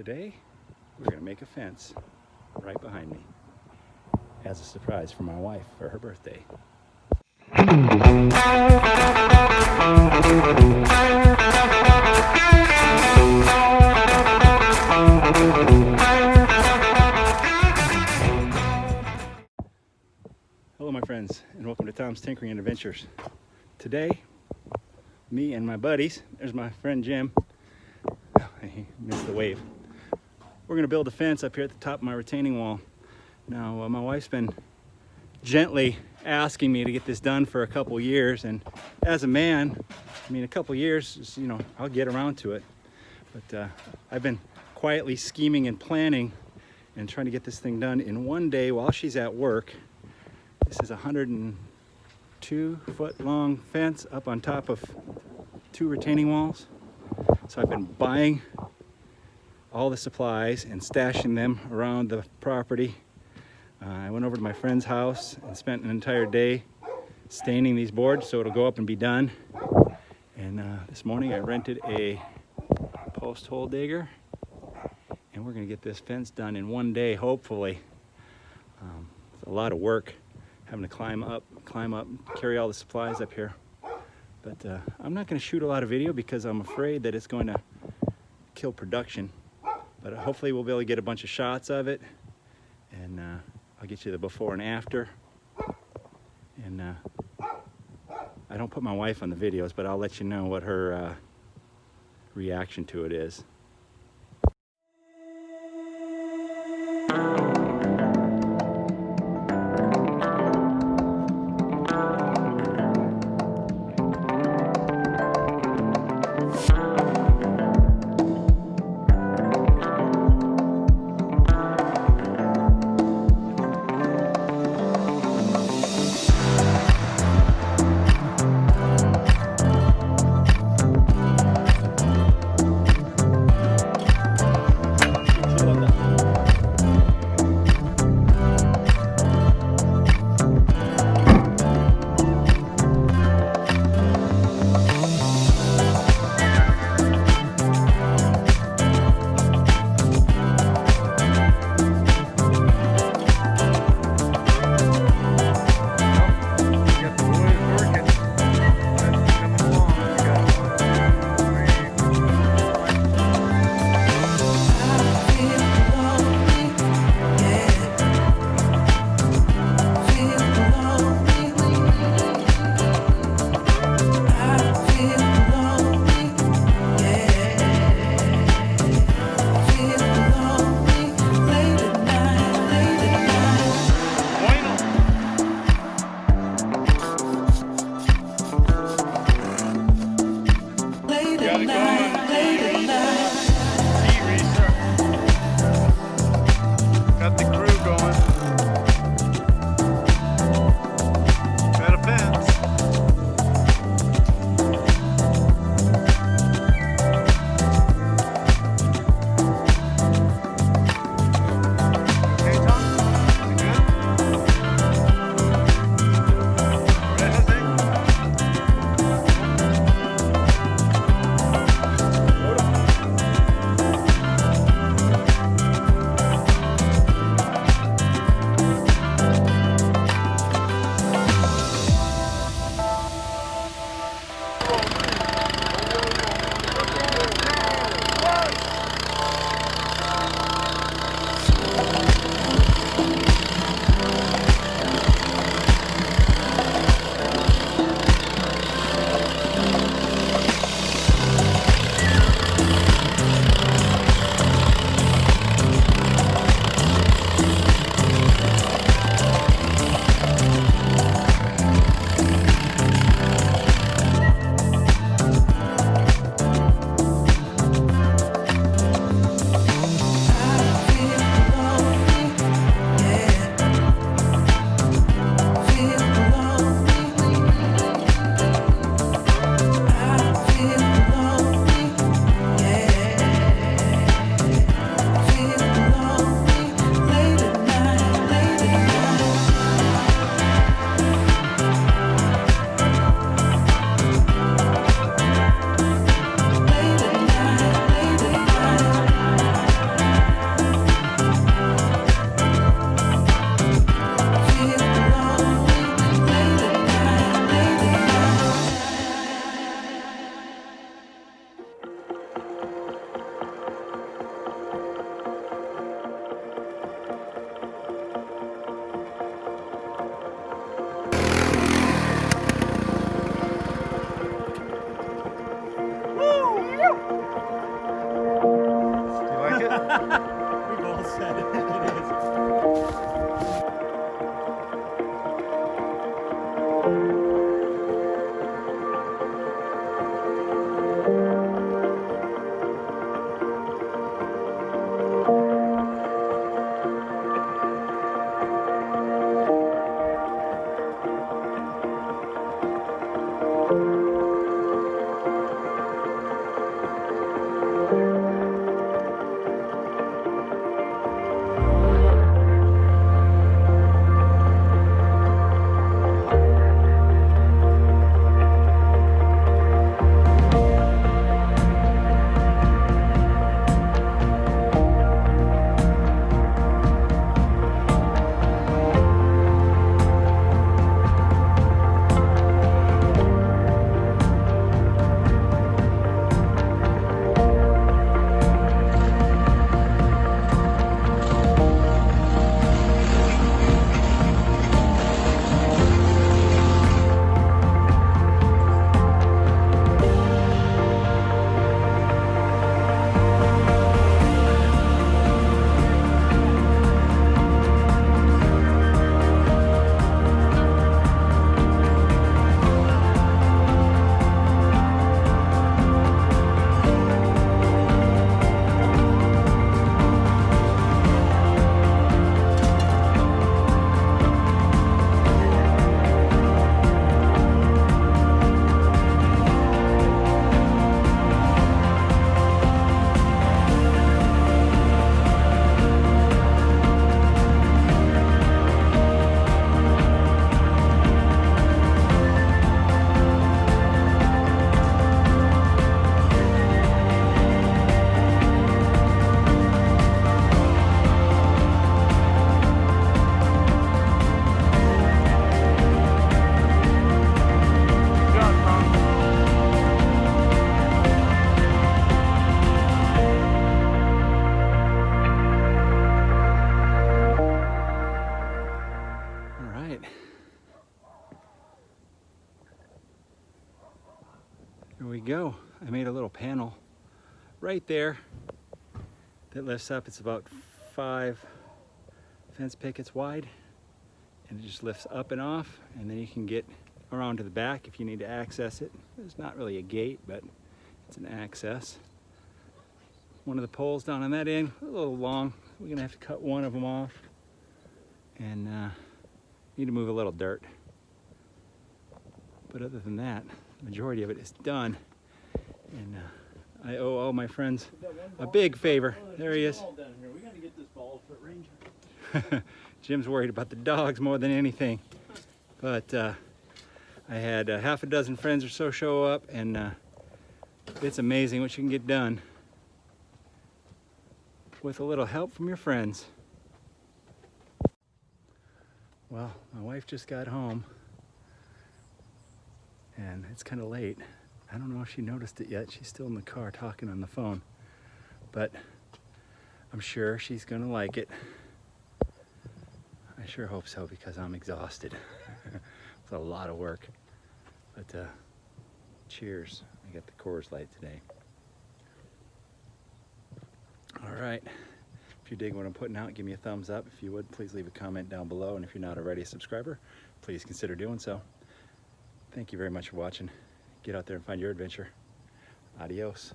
Today, we're going to make a fence right behind me as a surprise for my wife for her birthday. Hello my friends, and welcome to Tom's Tinkering and Adventures. Today, me and my buddies, there's my friend Jim, he missed the wave. We're going to build a fence up here at the top of my retaining wall. Now, my wife's been gently asking me to get this done for a couple years, and as a man, I mean, a couple years, you know, I'll get around to it. But I've been quietly scheming and planning and trying to get this thing done in one day while she's at work. This is a 102-foot long fence up on top of 2 retaining walls. So I've been buying all the supplies and stashing them around the property. I went over to my friend's house and spent an entire day staining these boards so it'll go up and be done. And this morning I rented a post hole digger, and we're gonna get this fence done in one day, hopefully. It's a lot of work having to climb up, carry all the supplies up here. But I'm not gonna shoot a lot of video because I'm afraid that it's going to kill production. But hopefully we'll be able to get a bunch of shots of it, and I'll get you the before and after. And I don't put my wife on the videos, but I'll let you know what her reaction to it is. We've all said it. It is. Here we go. I made a little panel right there that lifts up. It's about 5 fence pickets wide, and it just lifts up and off, and then you can get around to the back if you need to access it. There's not really a gate, but it's an access. One of the poles down on that end, a little long. We're gonna have to cut one of them off, and need to move a little dirt. But other than that, the majority of it is done. And I owe all my friends a big favor. There he is. We gotta get this ball-foot ranger. Jim's worried about the dogs more than anything. But I had half a dozen friends or so show up, and it's amazing what you can get done with a little help from your friends. Well, my wife just got home, and it's kind of late. I don't know if she noticed it yet. She's still in the car talking on the phone, but I'm sure she's gonna like it. I sure hope so, because I'm exhausted. It's a lot of work, but cheers. I got the Coors Light today. All right, if you dig what I'm putting out, give me a thumbs up. If you would, please leave a comment down below, and if you're not already a subscriber, please consider doing so. Thank you very much for watching. Get out there and find your adventure. Adios.